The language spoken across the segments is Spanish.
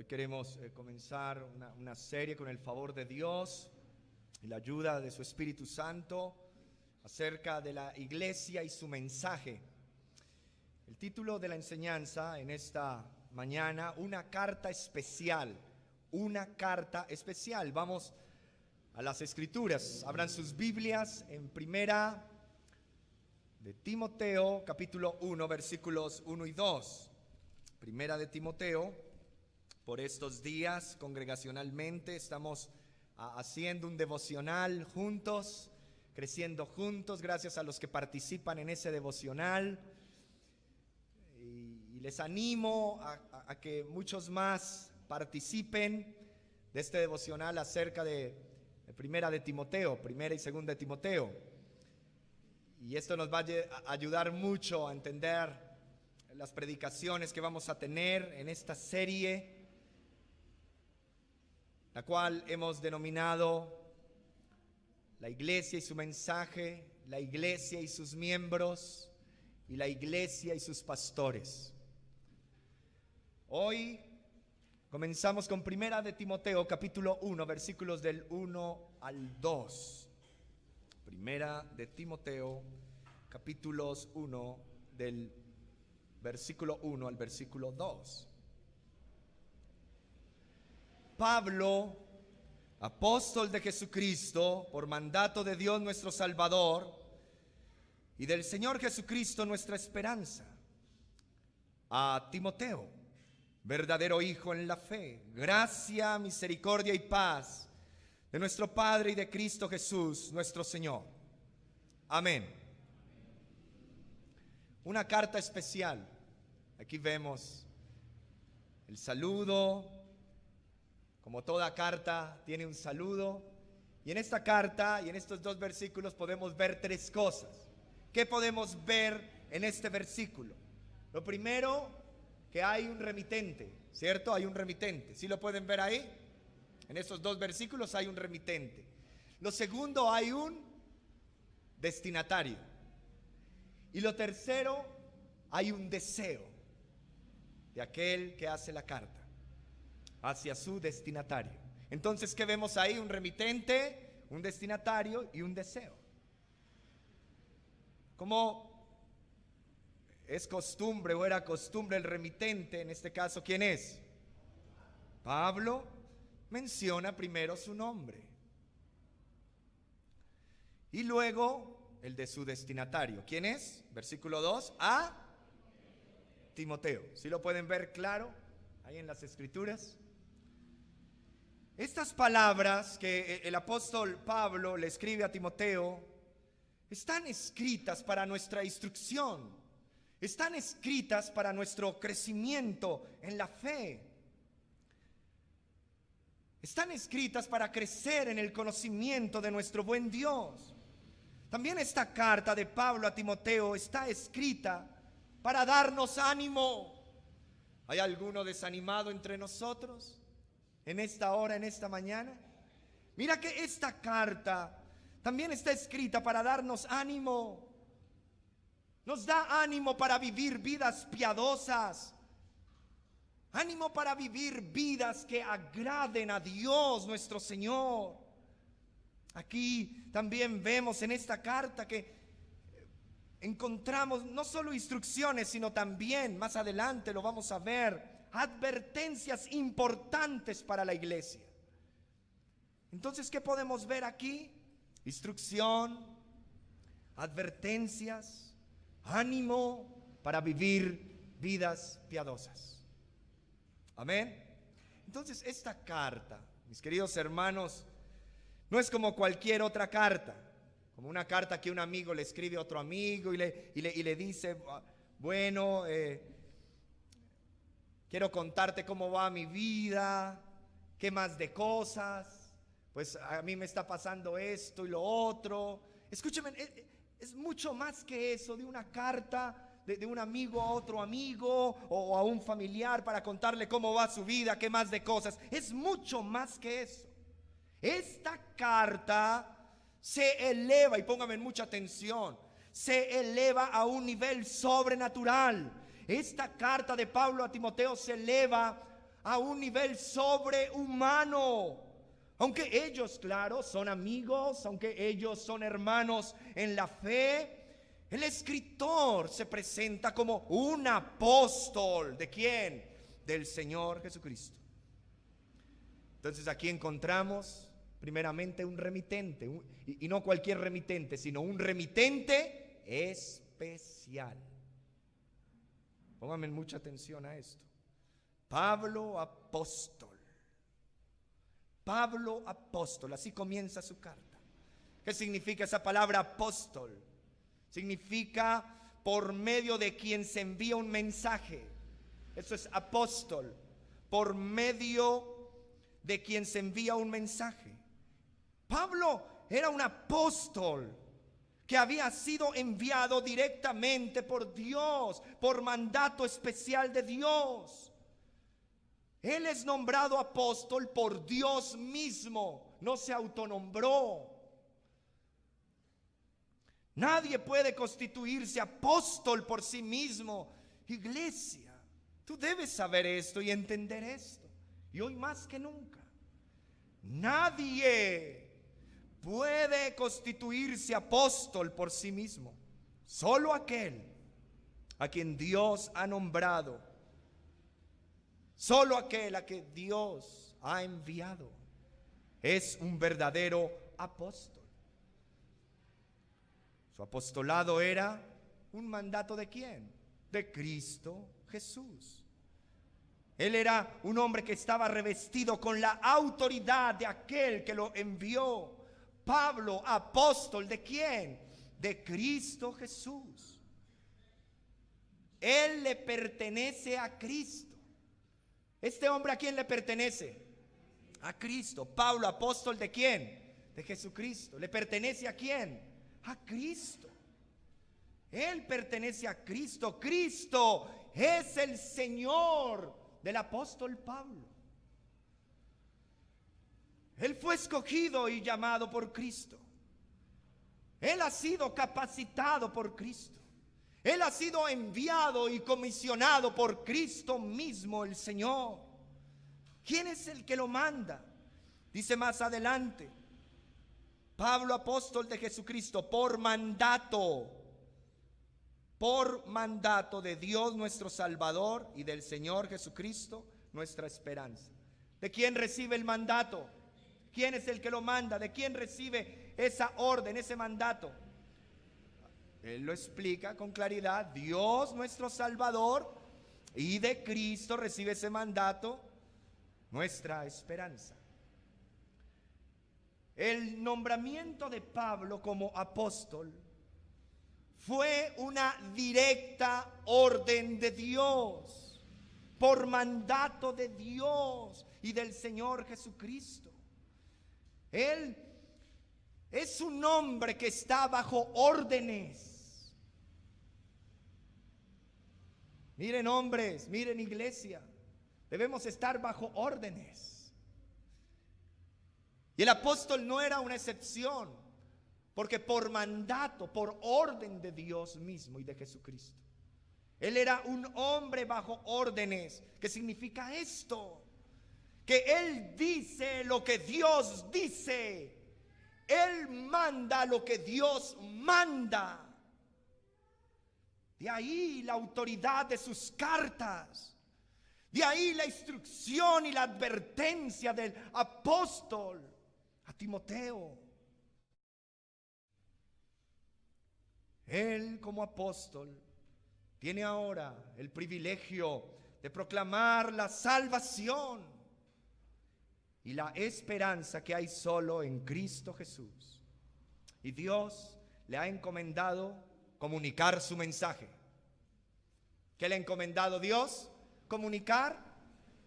queremos comenzar una serie con el favor de Dios y la ayuda de su Espíritu Santo acerca de la iglesia y su mensaje. El título de la enseñanza en esta mañana: una carta especial. Una carta especial. Vamos a las Escrituras. Abran sus Biblias en Primera de Timoteo, capítulo 1, versículos 1 y 2. Primera de Timoteo. Por estos días, congregacionalmente, estamos haciendo un devocional juntos, creciendo juntos, gracias a los que participan en ese devocional. Y les animo a que muchos más participen de este devocional acerca de Primera de Timoteo, Primera y Segunda de Timoteo. Y esto nos va a ayudar mucho a entender las predicaciones que vamos a tener en esta serie, la cual hemos denominado la iglesia y su mensaje, la iglesia y sus miembros, y la iglesia y sus pastores. Hoy comenzamos con Primera de Timoteo, capítulo 1, versículos del 1 al 2. Primera de Timoteo, capítulos 1, del versículo 1 al versículo 2. Pablo, apóstol de Jesucristo, por mandato de Dios nuestro Salvador y del Señor Jesucristo nuestra esperanza, a Timoteo, verdadero hijo en la fe, gracia, misericordia y paz de nuestro Padre y de Cristo Jesús nuestro Señor. Amén. Una carta especial. Aquí vemos el saludo. Como toda carta tiene un saludo, y en esta carta y en estos dos versículos podemos ver tres cosas. ¿Qué podemos ver en este versículo? Lo primero, que hay un remitente, ¿cierto? Hay un remitente. ¿Sí lo pueden ver ahí? En estos dos versículos hay un remitente. Lo segundo, hay un destinatario. Y lo tercero, hay un deseo de aquel que hace la carta hacia su destinatario. Entonces, ¿qué vemos ahí? Un remitente, un destinatario y un deseo. Como es costumbre o era costumbre, el remitente, en este caso, ¿quién es? Pablo menciona primero su nombre y luego el de su destinatario. ¿Quién es? Versículo 2, a Timoteo. ¿Sí lo pueden ver claro ahí en las Escrituras? Estas palabras que el apóstol Pablo le escribe a Timoteo están escritas para nuestra instrucción, están escritas para nuestro crecimiento en la fe, están escritas para crecer en el conocimiento de nuestro buen Dios. También esta carta de Pablo a Timoteo está escrita para darnos ánimo. ¿Hay alguno desanimado entre nosotros en esta hora, en esta mañana? Mira que esta carta también está escrita para darnos ánimo. Nos da ánimo para vivir vidas piadosas, ánimo para vivir vidas que agraden a Dios nuestro Señor. Aquí también vemos en esta carta que encontramos no solo instrucciones, sino también, más adelante lo vamos a ver, advertencias importantes para la iglesia. Entonces, ¿qué podemos ver aquí? Instrucción, advertencias, ánimo para vivir vidas piadosas. Amén. Entonces, esta carta, mis queridos hermanos, no es como cualquier otra carta, como una carta que un amigo le escribe a otro amigo y le dice, bueno, quiero contarte cómo va mi vida, qué más de cosas, pues a mí me está pasando esto y lo otro. Escúcheme, es mucho más que eso, de una carta de un amigo a otro amigo o a un familiar para contarle cómo va su vida, qué más de cosas. Es mucho más que eso. Esta carta se eleva, y póngame mucha atención, se eleva a un nivel sobrenatural. Esta carta de Pablo a Timoteo se eleva a un nivel sobrehumano. Aunque ellos, claro, son amigos, aunque ellos son hermanos en la fe, el escritor se presenta como un apóstol. ¿De quién? Del Señor Jesucristo. Entonces aquí encontramos primeramente un remitente, y no cualquier remitente, sino un remitente especial. Pónganme mucha atención a esto. Pablo apóstol. Pablo apóstol, así comienza su carta. ¿Qué significa esa palabra apóstol? Significa por medio de quien se envía un mensaje. Eso es apóstol, por medio de quien se envía un mensaje. Pablo era un apóstol que había sido enviado directamente por Dios, por mandato especial de Dios. Él es nombrado apóstol por Dios mismo, no se autonombró. Nadie puede constituirse apóstol por sí mismo. Iglesia, tú debes saber esto y entender esto. Y hoy más que nunca, nadie puede constituirse apóstol por sí mismo. Solo aquel a quien Dios ha nombrado. Solo aquel a que Dios ha enviado es un verdadero apóstol. Su apostolado era un mandato ¿de quién? De Cristo Jesús. Él era un hombre que estaba revestido con la autoridad de aquel que lo envió. Pablo, apóstol ¿de quién? De Cristo Jesús. Él le pertenece a Cristo. Este hombre, ¿a quién le pertenece? A Cristo. Pablo, apóstol ¿de quién? De Jesucristo. ¿Le pertenece a quién? A Cristo. Él pertenece a Cristo. Cristo es el Señor del apóstol Pablo. Él fue escogido y llamado por Cristo. Él ha sido capacitado por Cristo. Él ha sido enviado y comisionado por Cristo mismo, el Señor. ¿Quién es el que lo manda? Dice más adelante, Pablo, apóstol de Jesucristo, por mandato de Dios nuestro Salvador y del Señor Jesucristo, nuestra esperanza. ¿De quién recibe el mandato? ¿Quién es el que lo manda? ¿De quién recibe esa orden, ese mandato? Él lo explica con claridad. Dios nuestro Salvador, y de Cristo recibe ese mandato nuestra esperanza. El nombramiento de Pablo como apóstol fue una directa orden de Dios, por mandato de Dios y del Señor Jesucristo. Él es un hombre que está bajo órdenes. Miren, hombres, miren, iglesia, debemos estar bajo órdenes. Y el apóstol no era una excepción, porque por mandato, por orden de Dios mismo y de Jesucristo, él era un hombre bajo órdenes. ¿Qué significa esto? Que él dice lo que Dios dice. Él manda lo que Dios manda. De ahí la autoridad de sus cartas. De ahí la instrucción y la advertencia del apóstol a Timoteo. Él, como apóstol, tiene ahora el privilegio de proclamar la salvación y la esperanza que hay solo en Cristo Jesús. Y Dios le ha encomendado comunicar su mensaje. ¿Qué le ha encomendado Dios? Comunicar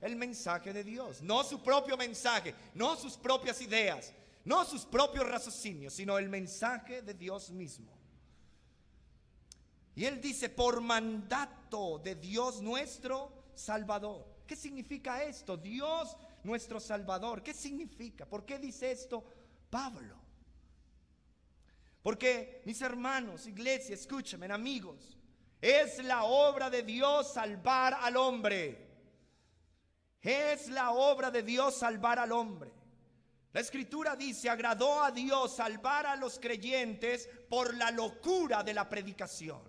el mensaje de Dios. No su propio mensaje, no sus propias ideas, no sus propios raciocinios, sino el mensaje de Dios mismo. Y él dice, por mandato de Dios nuestro Salvador. ¿Qué significa esto? Dios nuestro Salvador. ¿Qué significa? ¿Por qué dice esto Pablo? Porque, mis hermanos, iglesia, escúchame, amigos, es la obra de Dios salvar al hombre. Es la obra de Dios salvar al hombre. La Escritura dice, agradó a Dios salvar a los creyentes por la locura de la predicación.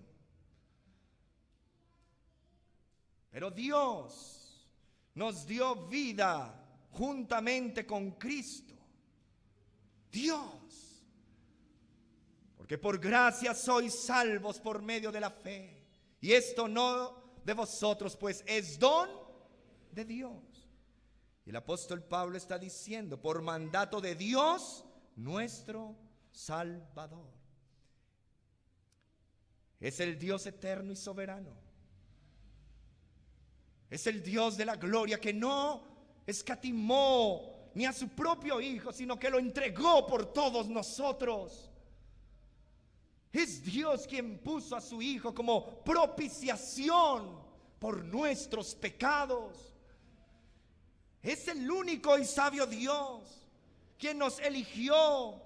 Pero Dios nos dio vida juntamente con Cristo. Dios. Porque por gracia sois salvos por medio de la fe. Y esto no de vosotros, pues es don de Dios. Y el apóstol Pablo está diciendo, por mandato de Dios, nuestro Salvador. Es el Dios eterno y soberano. Es el Dios de la gloria que no escatimó ni a su propio Hijo, sino que lo entregó por todos nosotros. Es Dios quien puso a su Hijo como propiciación por nuestros pecados. Es el único y sabio Dios quien nos eligió,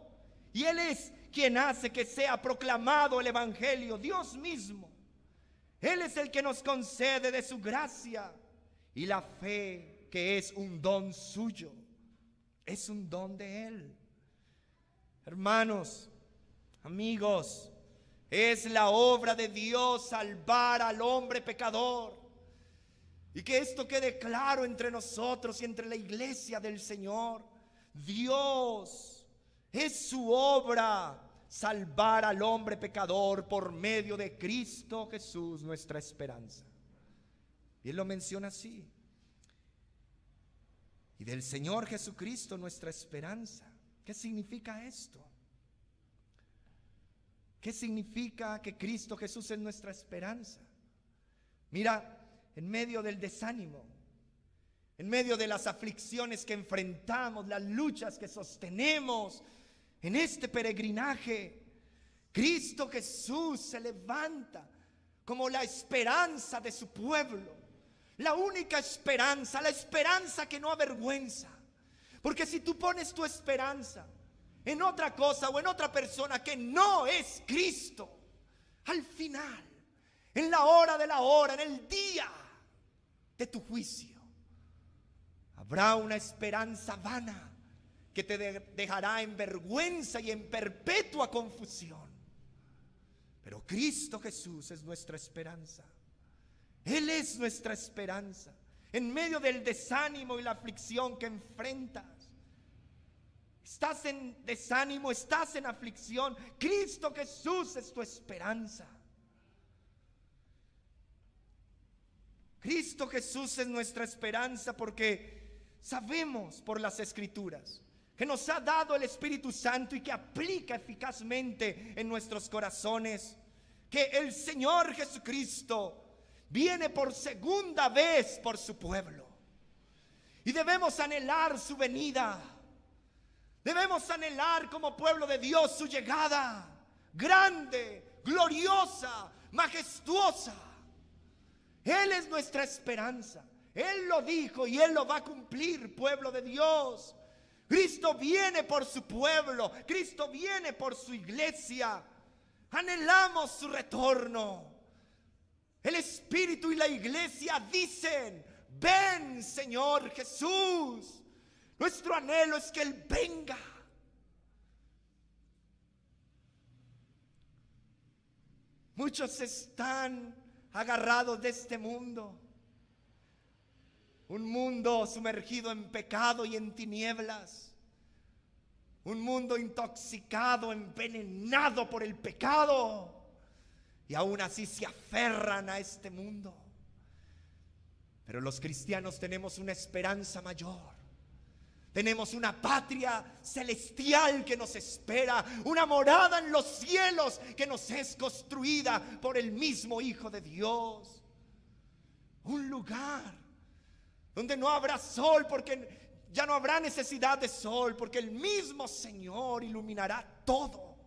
y Él es quien hace que sea proclamado el Evangelio, Dios mismo. Él es el que nos concede de su gracia y la fe, que es un don suyo, es un don de Él. Hermanos, amigos, es la obra de Dios salvar al hombre pecador. Y que esto quede claro entre nosotros y entre la iglesia del Señor. Dios, es su obra salvar al hombre pecador por medio de Cristo Jesús, nuestra esperanza. Y Él lo menciona así. Y del Señor Jesucristo, nuestra esperanza. ¿Qué significa esto? ¿Qué significa que Cristo Jesús es nuestra esperanza? Mira, en medio del desánimo, en medio de las aflicciones que enfrentamos, las luchas que sostenemos en este peregrinaje, Cristo Jesús se levanta como la esperanza de su pueblo, la única esperanza, la esperanza que no avergüenza. Porque si tú pones tu esperanza en otra cosa o en otra persona que no es Cristo, al final, en la hora de la hora, en el día de tu juicio, habrá una esperanza vana que te dejará en vergüenza y en perpetua confusión. Pero Cristo Jesús es nuestra esperanza. Él es nuestra esperanza. En medio del desánimo y la aflicción que enfrentas, estás en desánimo, estás en aflicción, Cristo Jesús es tu esperanza. Cristo Jesús es nuestra esperanza, porque sabemos por las Escrituras que nos ha dado el Espíritu Santo y que aplica eficazmente en nuestros corazones, que el Señor Jesucristo viene por segunda vez por su pueblo. Y debemos anhelar su venida. Debemos anhelar como pueblo de Dios su llegada, grande, gloriosa, majestuosa. Él es nuestra esperanza. Él lo dijo y Él lo va a cumplir, pueblo de Dios. Cristo viene por su pueblo. Cristo viene por su iglesia. Anhelamos su retorno. El Espíritu y la iglesia dicen: ven, Señor Jesús. Nuestro anhelo es que Él venga. Muchos están agarrados de este mundo, un mundo sumergido en pecado y en tinieblas, un mundo intoxicado, envenenado por el pecado, y aún así se aferran a este mundo. Pero los cristianos tenemos una esperanza mayor. Tenemos una patria celestial que nos espera, una morada en los cielos que nos es construida por el mismo Hijo de Dios. Un lugar donde no habrá sol, porque ya no habrá necesidad de sol, porque el mismo Señor iluminará todo.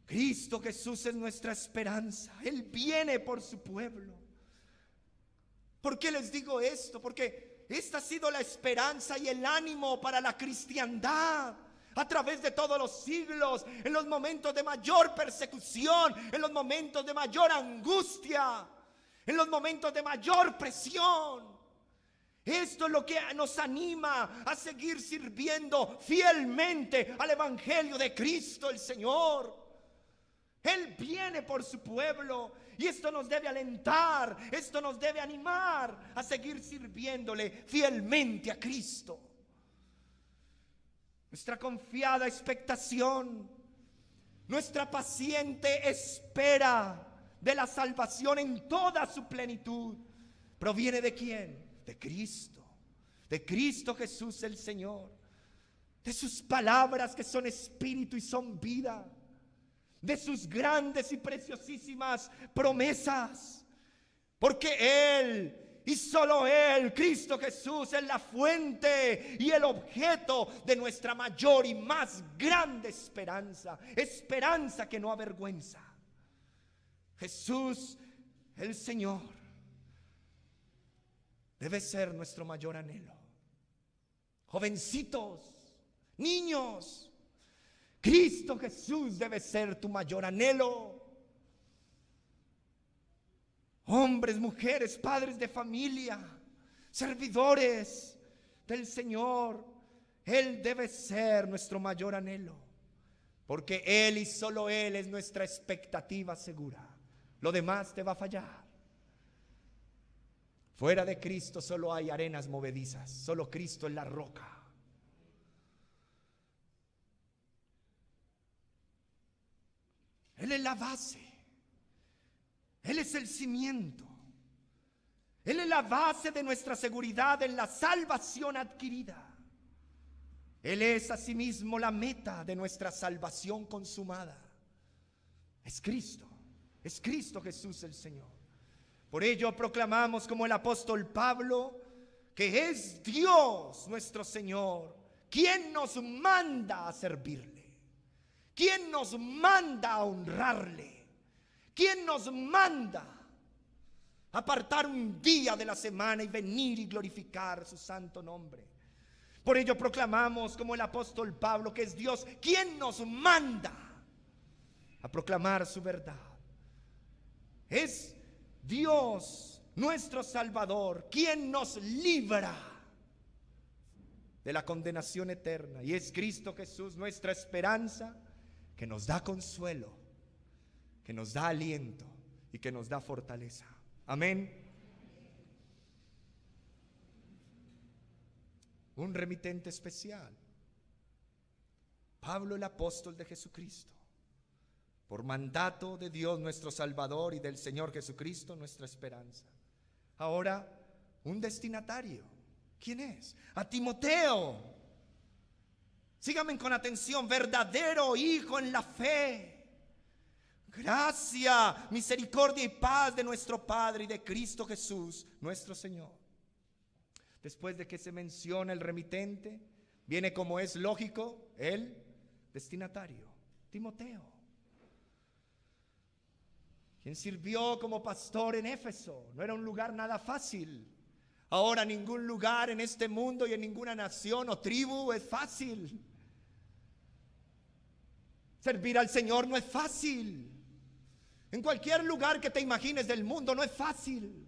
Cristo Jesús es nuestra esperanza. Él viene por su pueblo. ¿Por qué les digo esto? Porque esta ha sido la esperanza y el ánimo para la cristiandad a través de todos los siglos, en los momentos de mayor persecución, en los momentos de mayor angustia, en los momentos de mayor presión. Esto es lo que nos anima a seguir sirviendo fielmente al Evangelio de Cristo el Señor. Él viene por su pueblo y esto nos debe alentar, esto nos debe animar a seguir sirviéndole fielmente a Cristo. Nuestra confiada expectación, nuestra paciente espera de la salvación en toda su plenitud, ¿proviene de quién? De Cristo Jesús el Señor, de sus palabras que son espíritu y son vida, de sus grandes y preciosísimas promesas, porque Él y solo Él, Cristo Jesús, es la fuente y el objeto de nuestra mayor y más grande esperanza, esperanza que no avergüenza. Jesús el Señor debe ser nuestro mayor anhelo. Jovencitos, niños, Cristo Jesús debe ser tu mayor anhelo. Hombres, mujeres, padres de familia, servidores del Señor, Él debe ser nuestro mayor anhelo, porque Él y solo Él es nuestra expectativa segura. Lo demás te va a fallar. Fuera de Cristo solo hay arenas movedizas, solo Cristo es la roca. Él es la base, Él es el cimiento, Él es la base de nuestra seguridad en la salvación adquirida. Él es asimismo la meta de nuestra salvación consumada. Es Cristo Jesús el Señor. Por ello proclamamos como el apóstol Pablo que es Dios nuestro Señor quien nos manda a servirle, quien nos manda a honrarle, quien nos manda a apartar un día de la semana y venir y glorificar su santo nombre. Por ello proclamamos como el apóstol Pablo que es Dios quien nos manda a proclamar su verdad. Es Dios, nuestro Salvador, quien nos libra de la condenación eterna. Y es Cristo Jesús nuestra esperanza, que nos da consuelo, que nos da aliento y que nos da fortaleza. Amén. Un remitente especial, Pablo el apóstol de Jesucristo, por mandato de Dios nuestro Salvador y del Señor Jesucristo nuestra esperanza. Ahora, un destinatario. ¿Quién es? A Timoteo. Síganme con atención. Verdadero hijo en la fe. Gracia, misericordia y paz de nuestro Padre y de Cristo Jesús nuestro Señor. Después de que se menciona el remitente, viene, como es lógico, el destinatario, Timoteo, quien sirvió como pastor en Éfeso. No era un lugar nada fácil. Ahora ningún lugar en este mundo y en ninguna nación o tribu es fácil. Servir al Señor no es fácil. En cualquier lugar que te imagines del mundo no es fácil.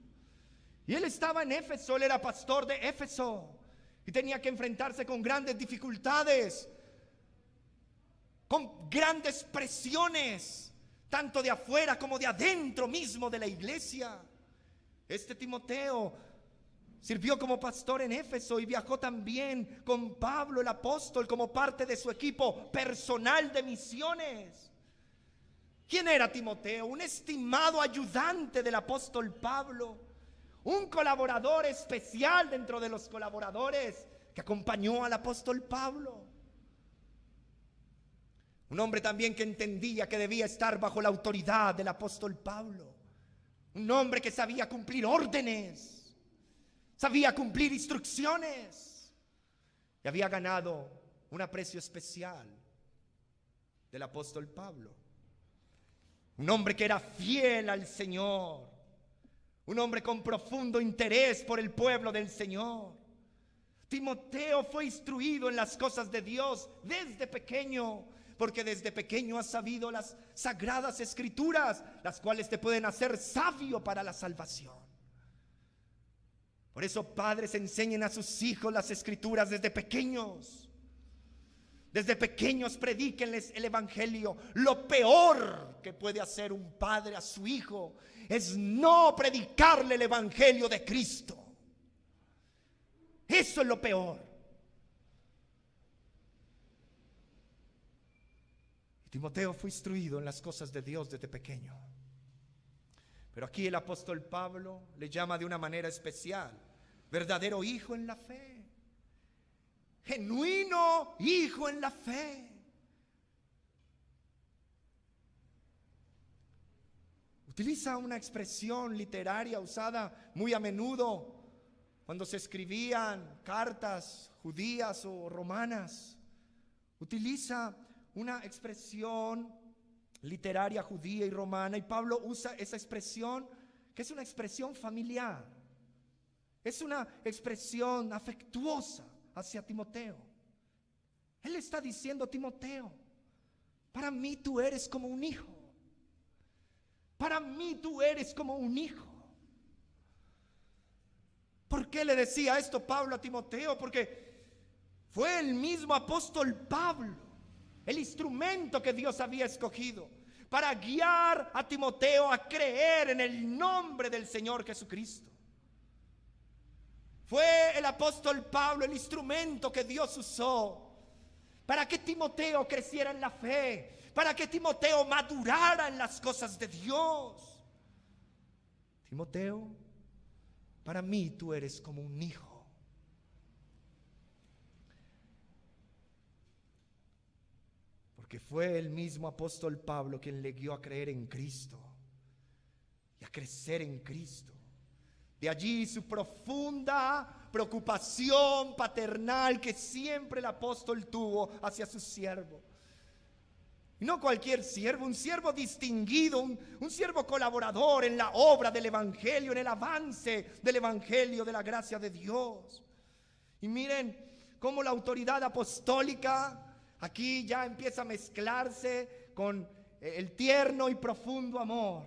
Y él estaba en Éfeso, él era pastor de Éfeso y tenía que enfrentarse con grandes dificultades, con grandes presiones, tanto de afuera como de adentro mismo de la iglesia. Este Timoteo sirvió como pastor en Éfeso y viajó también con Pablo el apóstol como parte de su equipo personal de misiones. ¿Quién era Timoteo? Un estimado ayudante del apóstol Pablo, un colaborador especial dentro de los colaboradores que acompañó al apóstol Pablo. Un hombre también que entendía que debía estar bajo la autoridad del apóstol Pablo. Un hombre que sabía cumplir órdenes, sabía cumplir instrucciones y había ganado un aprecio especial del apóstol Pablo. Un hombre que era fiel al Señor, un hombre con profundo interés por el pueblo del Señor. Timoteo fue instruido en las cosas de Dios desde pequeño porque desde pequeño has sabido las sagradas escrituras, las cuales te pueden hacer sabio para la salvación. Por eso, padres, enseñen a sus hijos las escrituras desde pequeños. Desde pequeños predíquenles el evangelio. Lo peor que puede hacer un padre a su hijo es no predicarle el evangelio de Cristo. Eso es lo peor. Timoteo fue instruido en las cosas de Dios desde pequeño. Pero aquí el apóstol Pablo le llama de una manera especial: verdadero hijo en la fe, genuino hijo en la fe. Utiliza una expresión literaria usada muy a menudo cuando se escribían cartas judías o romanas. Utiliza una expresión literaria judía y romana, y Pablo usa esa expresión, que es una expresión familiar, es una expresión afectuosa hacia Timoteo. Él está diciendo: Timoteo, para mí tú eres como un hijo. Para mí tú eres como un hijo. ¿Por qué le decía esto Pablo a Timoteo? Porque fue el mismo apóstol Pablo el instrumento que Dios había escogido para guiar a Timoteo a creer en el nombre del Señor Jesucristo. Fue el apóstol Pablo el instrumento que Dios usó para que Timoteo creciera en la fe, para que Timoteo madurara en las cosas de Dios. Timoteo, para mí tú eres como un hijo. Porque fue el mismo apóstol Pablo quien le guió a creer en Cristo y a crecer en Cristo. De allí su profunda preocupación paternal que siempre el apóstol tuvo hacia su siervo. Y no cualquier siervo, un siervo distinguido, un siervo colaborador en la obra del evangelio, en el avance del evangelio de la gracia de Dios. Y miren cómo la autoridad apostólica aquí ya empieza a mezclarse con el tierno y profundo amor,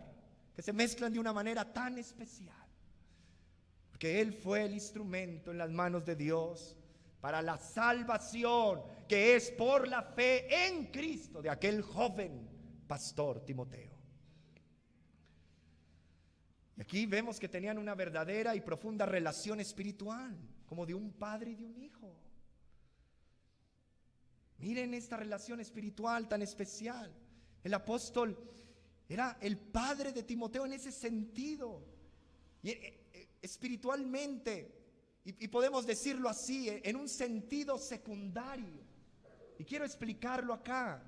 que se mezclan de una manera tan especial. Porque Él fue el instrumento en las manos de Dios para la salvación que es por la fe en Cristo de aquel joven pastor Timoteo. Y aquí vemos que tenían una verdadera y profunda relación espiritual, como de un padre y de un hijo. Miren esta relación espiritual tan especial. El apóstol era el padre de Timoteo en ese sentido. Y espiritualmente, y podemos decirlo así, en un sentido secundario. Y quiero explicarlo acá.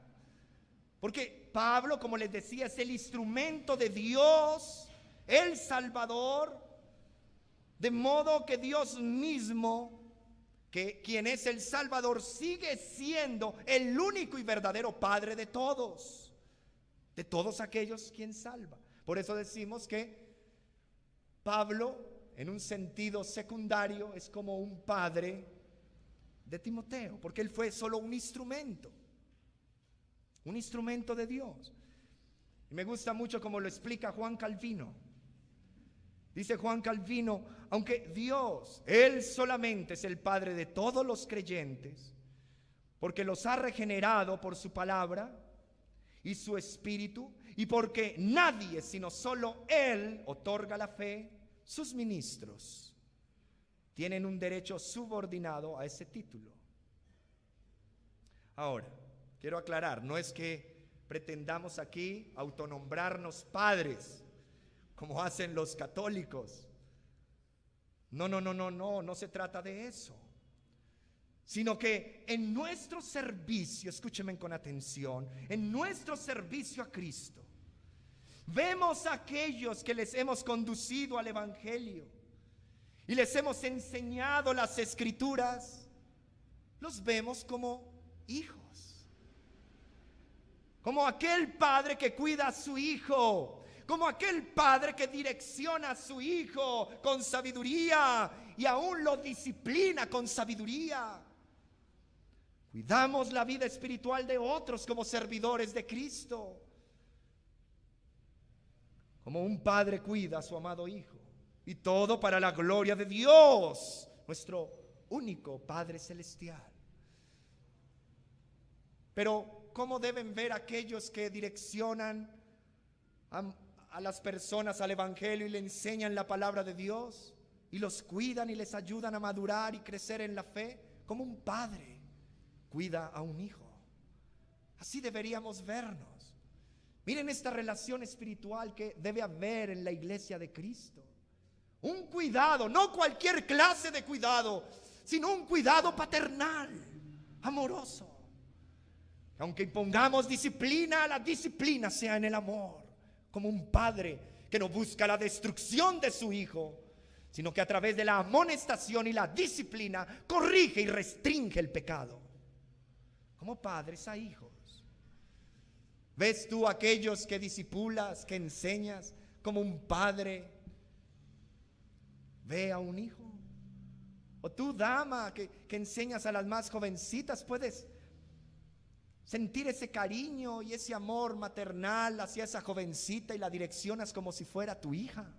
Porque Pablo, como les decía, es el instrumento de Dios, el Salvador. De modo que Dios mismo, que quien es el Salvador, sigue siendo el único y verdadero Padre de todos aquellos quien salva. Por eso decimos que Pablo, en un sentido secundario, es como un padre de Timoteo, porque él fue solo un instrumento de Dios. Y me gusta mucho como lo explica Juan Calvino. Dice Juan Calvino: aunque Dios, Él solamente es el Padre de todos los creyentes, porque los ha regenerado por su palabra y su espíritu, y porque nadie sino solo Él otorga la fe, sus ministros tienen un derecho subordinado a ese título. Ahora, quiero aclarar, no es que pretendamos aquí autonombrarnos padres, como hacen los católicos. No se trata de eso. Sino que en nuestro servicio, escúchenme con atención, en nuestro servicio a Cristo, vemos a aquellos que les hemos conducido al evangelio y les hemos enseñado las escrituras, los vemos como hijos. Como aquel padre que cuida a su hijo, como aquel padre que direcciona a su hijo con sabiduría y aún lo disciplina con sabiduría. Cuidamos la vida espiritual de otros como servidores de Cristo, como un padre cuida a su amado hijo. Y todo para la gloria de Dios, nuestro único Padre Celestial. Pero ¿cómo deben ver aquellos que direccionan a las personas al Evangelio y le enseñan la palabra de Dios y los cuidan y les ayudan a madurar y crecer en la fe? Como un padre cuida a un hijo. Así deberíamos vernos. Miren esta relación espiritual que debe haber en la iglesia de Cristo. Un cuidado, no cualquier clase de cuidado, sino un cuidado paternal, amoroso. Aunque impongamos disciplina, la disciplina sea en el amor, como un padre que no busca la destrucción de su hijo, sino que a través de la amonestación y la disciplina corrige y restringe el pecado. Como padres a hijos. ¿Ves tú aquellos que discipulas, que enseñas, como un padre ve a un hijo? O tú, dama, que enseñas a las más jovencitas, puedes sentir ese cariño y ese amor maternal hacia esa jovencita y la direccionas como si fuera tu hija.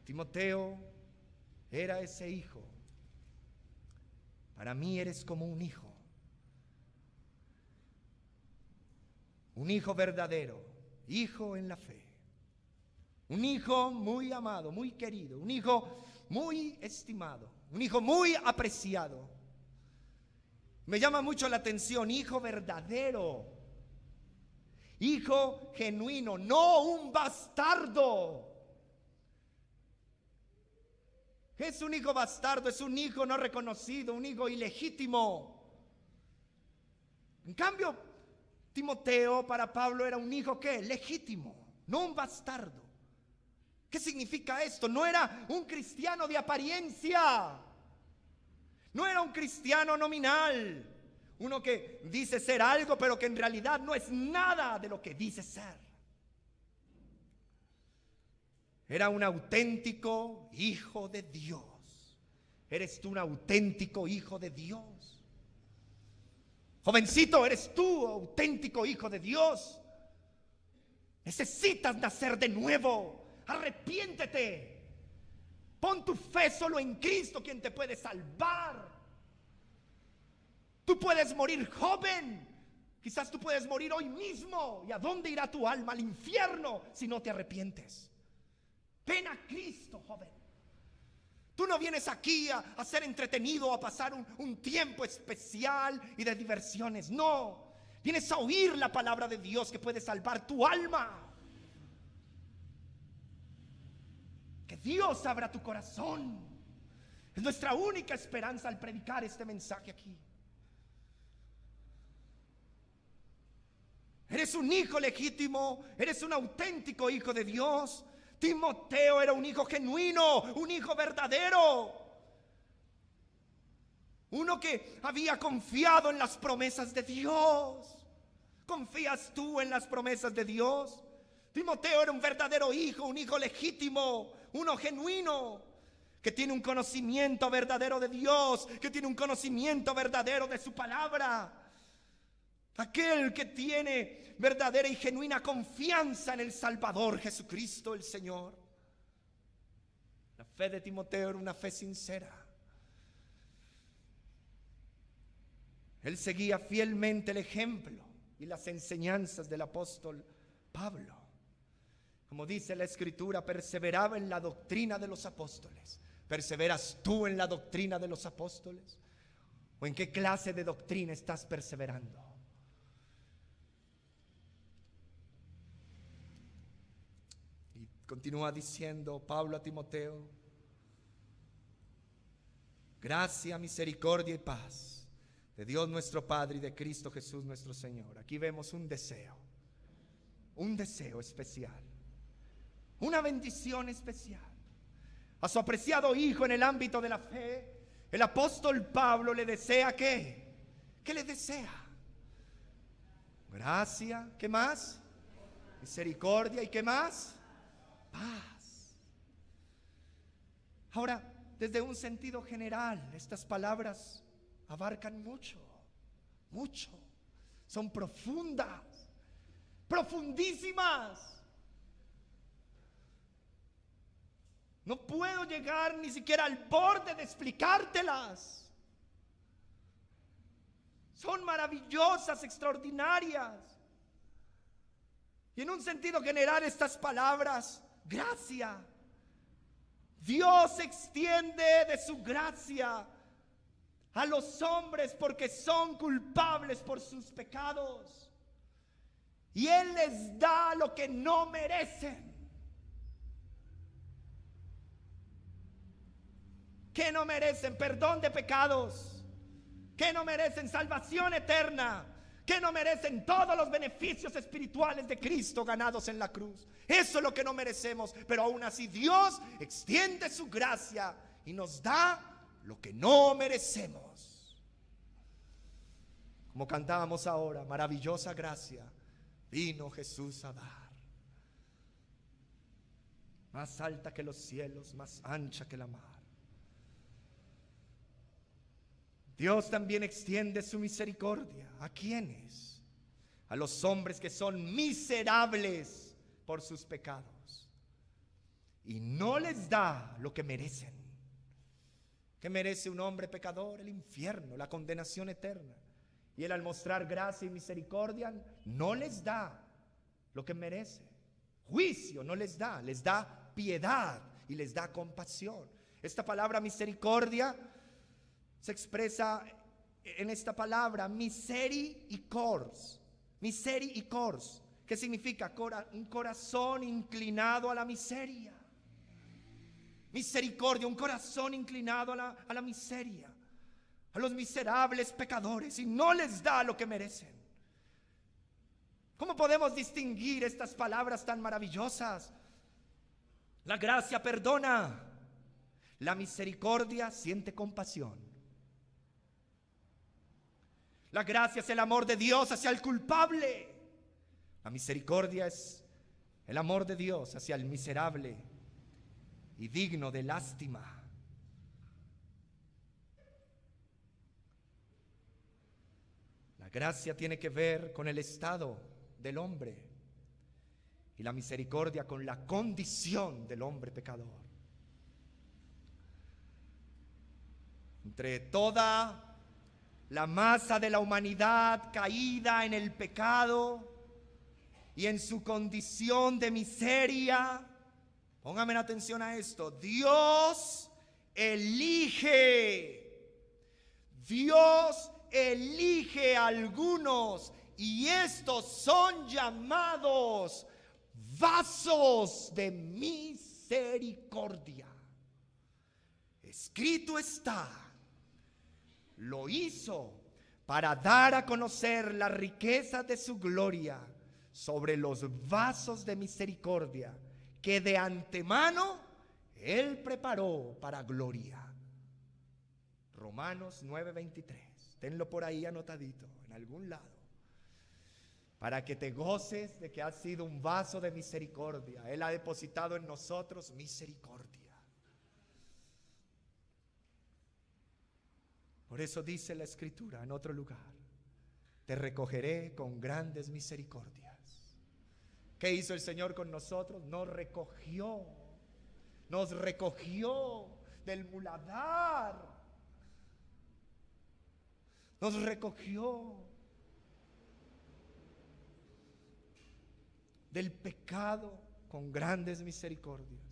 Timoteo era ese hijo. Para mí eres como un hijo. Un hijo verdadero, hijo en la fe. Un hijo muy amado, muy querido, un hijo muy estimado, un hijo muy apreciado. Me llama mucho la atención, hijo verdadero, hijo genuino, no un bastardo. ¿Qué es un hijo bastardo? Es un hijo no reconocido, un hijo ilegítimo. En cambio, Timoteo para Pablo era un hijo ¿qué? Legítimo, no un bastardo. ¿Qué significa esto? No era un cristiano de apariencia, no era un cristiano nominal, uno que dice ser algo pero que en realidad no es nada de lo que dice ser. Era un auténtico hijo de Dios. ¿Eres tú un auténtico hijo de Dios? Jovencito, ¿eres tú auténtico hijo de Dios? Necesitas nacer de nuevo. Arrepiéntete. Pon tu fe solo en Cristo, quien te puede salvar. Tú puedes morir joven. Quizás tú puedes morir hoy mismo. ¿Y a dónde irá tu alma? Al infierno si no te arrepientes. Ven a Cristo, joven. Tú no vienes aquí a ser entretenido, a pasar un tiempo especial y de diversiones. No, vienes a oír la palabra de Dios que puede salvar tu alma. Que Dios abra tu corazón. Es nuestra única esperanza al predicar este mensaje aquí. Eres un hijo legítimo, eres un auténtico hijo de Dios. Timoteo era un hijo genuino, un hijo verdadero, uno que había confiado en las promesas de Dios. ¿Confías tú en las promesas de Dios? Timoteo era un verdadero hijo, un hijo legítimo, uno genuino, que tiene un conocimiento verdadero de Dios, que tiene un conocimiento verdadero de su palabra. Aquel que tiene verdadera y genuina confianza en el Salvador Jesucristo el Señor. La fe de Timoteo era una fe sincera. Él seguía fielmente el ejemplo y las enseñanzas del apóstol Pablo. Como dice la Escritura, perseveraba en la doctrina de los apóstoles. ¿Perseveras tú en la doctrina de los apóstoles? ¿O en qué clase de doctrina estás perseverando? Continúa diciendo Pablo a Timoteo: gracia, misericordia y paz de Dios nuestro Padre y de Cristo Jesús nuestro Señor. Aquí vemos un deseo especial, una bendición especial. A su apreciado hijo en el ámbito de la fe, el apóstol Pablo le desea ¿qué? ¿Qué le desea? Gracia, ¿qué más? Misericordia y ¿qué más? Paz. Ahora, desde un sentido general. Estas palabras abarcan mucho, mucho. Son profundas, profundísimas. No puedo llegar ni siquiera al borde de explicártelas. Son maravillosas, extraordinarias. Y en un sentido general, estas palabras, gracia. Dios extiende de su gracia a los hombres porque son culpables por sus pecados. Y Él les da lo que no merecen. ¿Qué no merecen? Perdón de pecados. ¿Qué no merecen? Salvación eterna. ¿Qué no merecen? Todos los beneficios espirituales de Cristo ganados en la cruz. Eso es lo que no merecemos. Pero aún así Dios extiende su gracia y nos da lo que no merecemos. Como cantábamos ahora, maravillosa gracia vino Jesús a dar. Más alta que los cielos, más ancha que la mar. Dios también extiende su misericordia. ¿A quiénes? A los hombres que son miserables por sus pecados. Y no les da lo que merecen. ¿Qué merece un hombre pecador? El infierno, la condenación eterna. Y Él, al mostrar gracia y misericordia, no les da lo que merece. Juicio no les da piedad y les da compasión. Esta palabra misericordia se expresa en esta palabra misericors, que significa un corazón inclinado a la miseria. Misericordia, un corazón inclinado a la miseria, a los miserables pecadores, y no les da lo que merecen. ¿Cómo podemos distinguir estas palabras tan maravillosas? La gracia perdona, la misericordia siente compasión. La gracia es el amor de Dios hacia el culpable. La misericordia es el amor de Dios hacia el miserable y digno de lástima. La gracia tiene que ver con el estado del hombre y la misericordia con la condición del hombre pecador. Entre toda la masa de la humanidad caída en el pecado y en su condición de miseria, póngame atención a esto, Dios elige a algunos, y estos son llamados vasos de misericordia. Escrito está, lo hizo para dar a conocer las riquezas de su gloria sobre los vasos de misericordia que de antemano Él preparó para gloria. Romanos 9:23. Tenlo por ahí anotadito en algún lado, para que te goces de que has sido un vaso de misericordia. Él ha depositado en nosotros misericordia. Por eso dice la Escritura en otro lugar: te recogeré con grandes misericordias. ¿Qué hizo el Señor con nosotros? Nos recogió del muladar, nos recogió del pecado con grandes misericordias.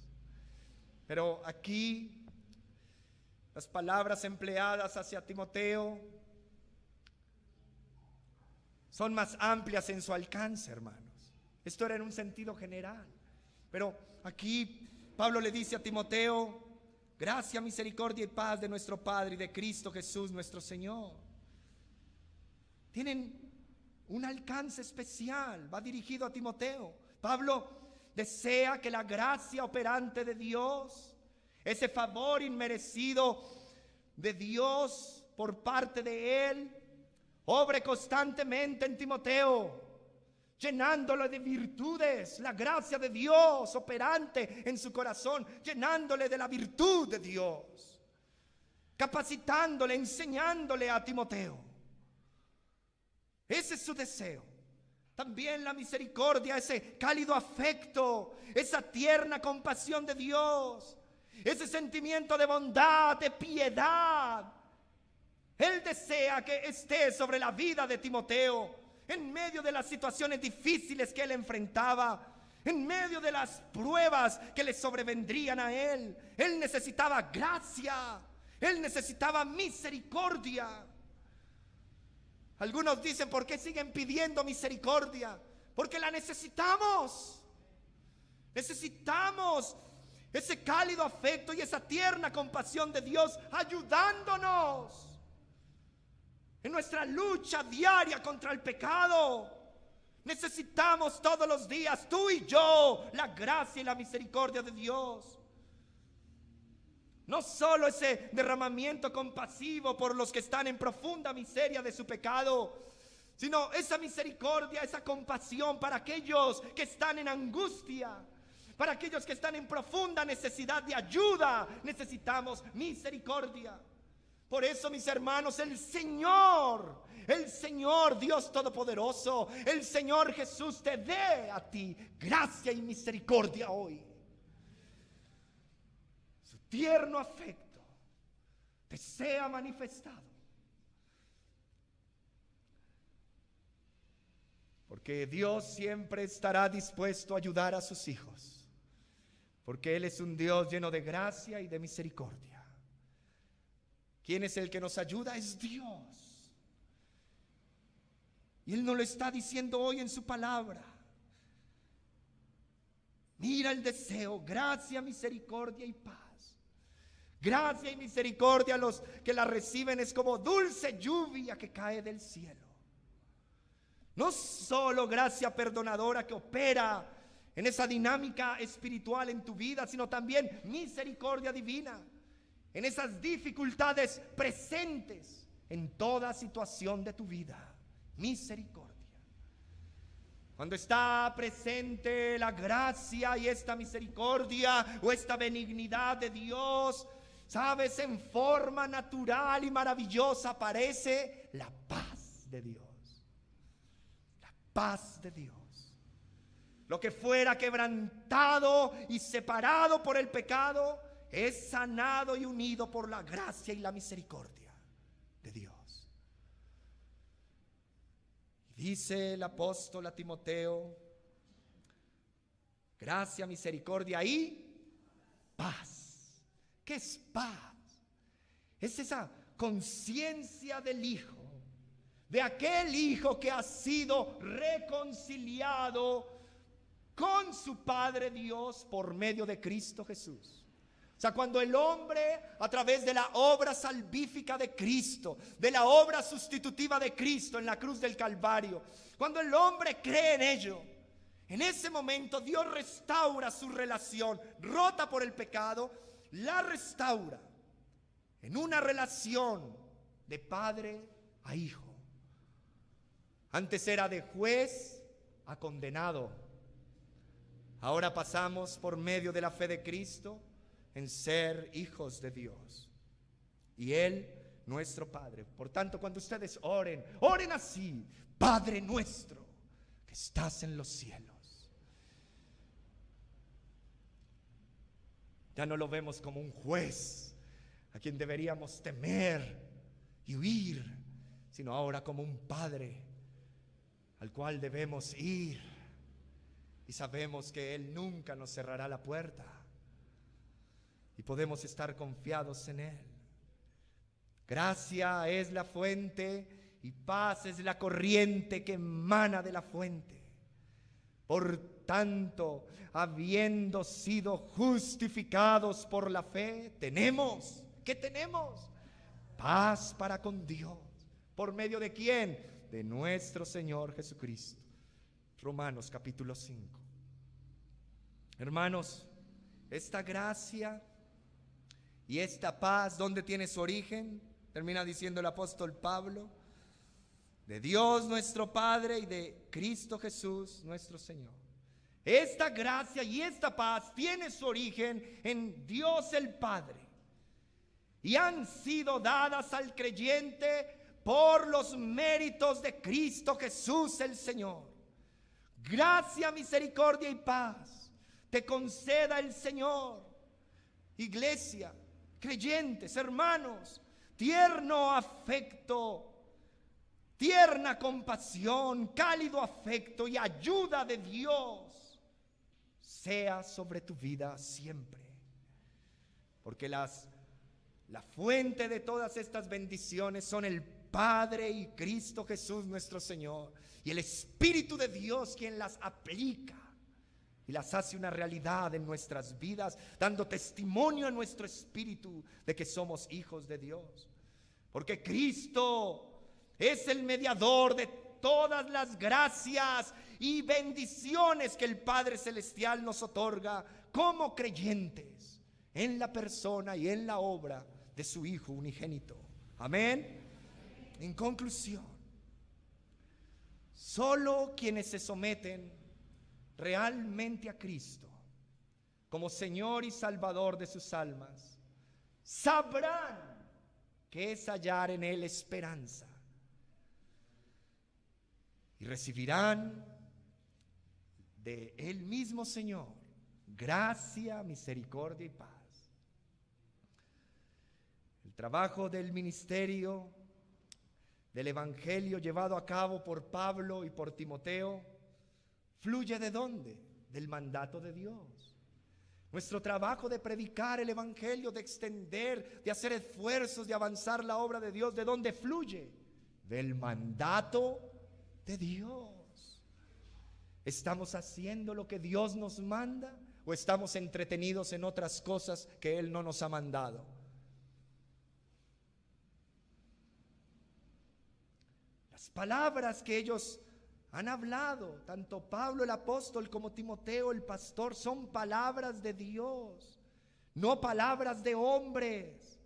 Pero aquí las palabras empleadas hacia Timoteo son más amplias en su alcance, hermanos. Esto era en un sentido general, pero aquí Pablo le dice a Timoteo: gracia, misericordia y paz de nuestro Padre y de Cristo Jesús nuestro Señor. Tienen un alcance especial, va dirigido a Timoteo. Pablo desea que la gracia operante de Dios, ese favor inmerecido de Dios por parte de Él, obre constantemente en Timoteo, llenándolo de virtudes, la gracia de Dios operante en su corazón, llenándole de la virtud de Dios. capacitándole, enseñándole a Timoteo. Ese es su deseo. También la misericordia, ese cálido afecto, esa tierna compasión de Dios, ese sentimiento de bondad, de piedad. Él desea que esté sobre la vida de Timoteo en medio de las situaciones difíciles que él enfrentaba, en medio de las pruebas que le sobrevendrían a él. Él necesitaba gracia, él necesitaba misericordia. Algunos dicen: ¿por qué siguen pidiendo misericordia? Porque la necesitamos. Necesitamos ese cálido afecto y esa tierna compasión de Dios ayudándonos en nuestra lucha diaria contra el pecado. Necesitamos todos los días, tú y yo, la gracia y la misericordia de Dios. No solo ese derramamiento compasivo por los que están en profunda miseria de su pecado, sino esa misericordia, esa compasión para aquellos que están en angustia, para aquellos que están en profunda necesidad de ayuda. Necesitamos misericordia. Por eso, mis hermanos, el Señor Dios Todopoderoso, el Señor Jesús te dé a ti gracia y misericordia hoy. Su tierno afecto te sea manifestado. Porque Dios siempre estará dispuesto a ayudar a sus hijos. Porque Él es un Dios lleno de gracia y de misericordia. ¿Quién es el que nos ayuda? Es Dios. Y Él nos lo está diciendo hoy en su palabra. Mira el deseo: gracia, misericordia y paz. Gracia y misericordia, los que la reciben, es como dulce lluvia que cae del cielo. No solo gracia perdonadora que opera en esa dinámica espiritual en tu vida, sino también misericordia divina en esas dificultades presentes en toda situación de tu vida. Misericordia. Cuando está presente la gracia y esta misericordia o esta benignidad de Dios, sabes, en forma natural y maravillosa aparece la paz de Dios. La paz de Dios. Lo que fuera quebrantado y separado por el pecado es sanado y unido por la gracia y la misericordia de Dios. Y dice el apóstol a Timoteo: gracia, misericordia y paz. ¿Qué es paz? Es esa conciencia del Hijo, de aquel Hijo que ha sido reconciliado con su Padre Dios por medio de Cristo Jesús. O sea, cuando el hombre, a través de la obra salvífica de Cristo, de la obra sustitutiva de Cristo en la cruz del Calvario, cuando el hombre cree en ello, en ese momento Dios restaura su relación rota por el pecado, la restaura en una relación de padre a hijo. Antes era de juez a condenado. Ahora pasamos por medio de la fe de Cristo en ser hijos de Dios y Él nuestro Padre. Por tanto, cuando ustedes oren, oren así: Padre nuestro que estás en los cielos. Ya no lo vemos como un juez a quien deberíamos temer y huir, sino ahora como un Padre al cual debemos ir, y sabemos que Él nunca nos cerrará la puerta y podemos estar confiados en Él. Gracia es la fuente y paz es la corriente que emana de la fuente. Por tanto, habiendo sido justificados por la fe, tenemos, ¿qué tenemos? Paz para con Dios. ¿Por medio de quién? De nuestro Señor Jesucristo. Romanos capítulo 5. Hermanos, esta gracia y esta paz, ¿dónde tiene su origen? Termina diciendo el apóstol Pablo: de Dios nuestro Padre y de Cristo Jesús nuestro Señor. Esta gracia y esta paz tiene su origen en Dios el Padre y han sido dadas al creyente por los méritos de Cristo Jesús el Señor. Gracia, misericordia y paz te conceda el Señor. Iglesia, creyentes, hermanos, tierno afecto, tierna compasión, cálido afecto y ayuda de Dios sea sobre tu vida siempre. Porque la fuente de todas estas bendiciones son el Padre y Cristo Jesús nuestro Señor, y el Espíritu de Dios quien las aplica y las hace una realidad en nuestras vidas, dando testimonio a nuestro espíritu de que somos hijos de Dios. Porque Cristo es el mediador de todas las gracias y bendiciones que el Padre Celestial nos otorga como creyentes en la persona y en la obra de su Hijo unigénito. Amén. En conclusión, solo quienes se someten realmente a Cristo como Señor y Salvador de sus almas sabrán que es hallar en Él esperanza, y recibirán de Él mismo Señor gracia, misericordia y paz. El trabajo del ministerio del Evangelio llevado a cabo por Pablo y por Timoteo fluye ¿de dónde? Del mandato de Dios. Nuestro trabajo de predicar el Evangelio, de extender, de hacer esfuerzos, de avanzar la obra de Dios, ¿de dónde fluye? Del mandato de Dios. ¿Estamos haciendo lo que Dios nos manda o estamos entretenidos en otras cosas que Él no nos ha mandado? Las palabras que ellos han hablado, tanto Pablo el apóstol como Timoteo el pastor, son palabras de Dios, no palabras de hombres.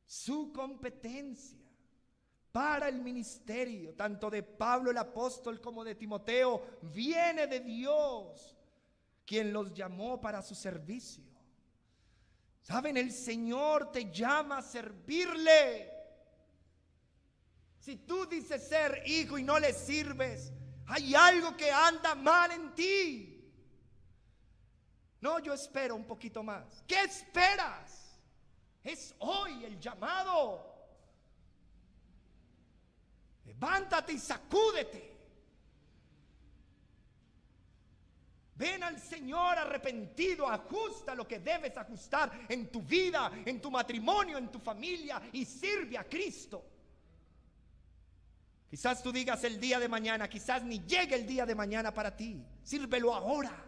Su competencia para el ministerio, tanto de Pablo el apóstol como de Timoteo, viene de Dios, quien los llamó para su servicio. ¿Saben? El Señor te llama a servirle. Si tú dices ser hijo y no le sirves, hay algo que anda mal en ti. No, yo espero un poquito más. ¿Qué esperas? Es hoy el llamado. Levántate y sacúdete. Ven al Señor arrepentido, ajusta lo que debes ajustar en tu vida, en tu matrimonio, en tu familia, y sirve a Cristo. Quizás tú digas el día de mañana, quizás ni llegue el día de mañana para ti. Sírvelo ahora.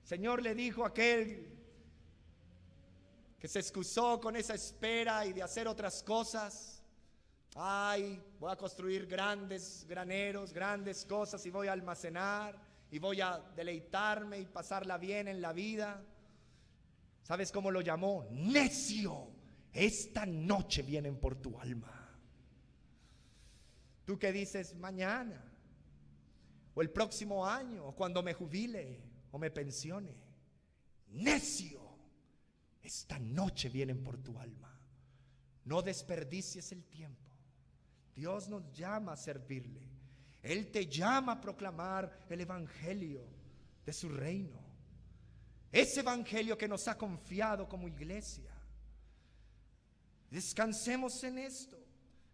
El Señor le dijo a aquel que se excusó con esa espera y de hacer otras cosas: ay, voy a construir grandes graneros, grandes cosas, y voy a almacenar y voy a deleitarme y pasarla bien en la vida. ¿Sabes cómo lo llamó? Necio. Esta noche vienen por tu alma. Tú que dices mañana, o el próximo año, o cuando me jubile o me pensione. Necio, esta noche vienen por tu alma. No desperdicies el tiempo. Dios nos llama a servirle. Él te llama a proclamar el evangelio de su reino, ese evangelio que nos ha confiado como iglesia. Descansemos en esto,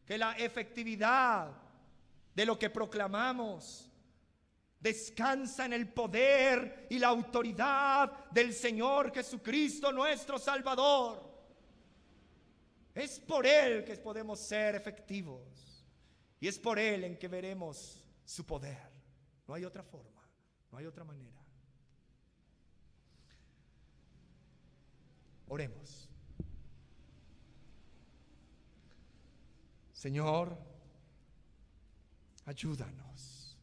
que la efectividad de lo que proclamamos descansa en el poder y la autoridad del Señor Jesucristo nuestro Salvador. Es por Él que podemos ser efectivos, y es por Él en que veremos su poder. No hay otra forma, no hay otra manera. Oremos. Señor, ayúdanos.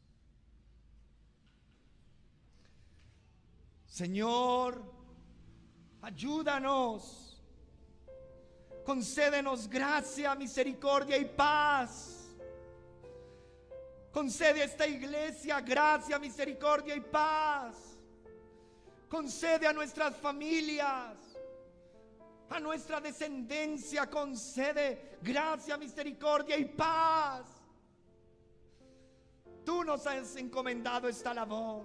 Señor, ayúdanos. Concédenos gracia, misericordia y paz. Concede a esta iglesia gracia, misericordia y paz. concede a nuestras familias, a nuestra descendencia, concede gracia, misericordia y paz. Tú nos has encomendado esta labor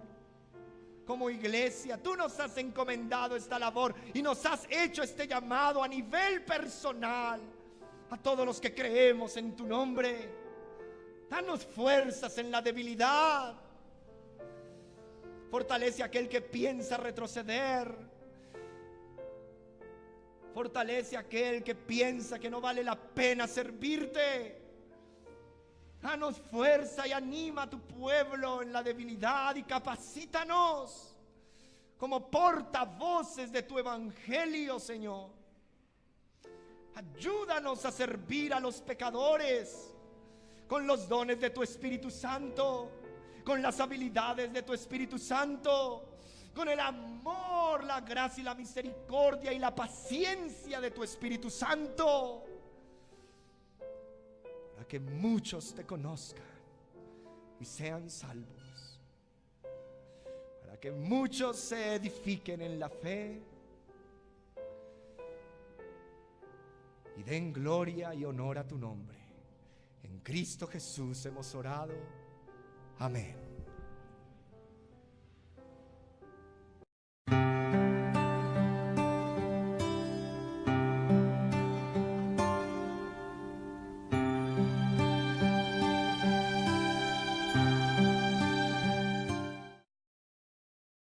como iglesia, tú nos has encomendado esta labor y nos has hecho este llamado a nivel personal a todos los que creemos en tu nombre. Danos fuerzas en la debilidad. Fortalece a aquel que piensa retroceder. Fortalece a aquel que piensa que no vale la pena servirte. Danos fuerza y anima a tu pueblo en la debilidad y capacítanos como portavoces de tu evangelio, Señor. Ayúdanos a servir a los pecadores con los dones de tu Espíritu Santo, con las habilidades de tu Espíritu Santo, con el amor, la gracia y la misericordia y la paciencia de tu Espíritu Santo, para que muchos te conozcan y sean salvos, para que muchos se edifiquen en la fe y den gloria y honor a tu nombre. En Cristo Jesús hemos orado. Amén.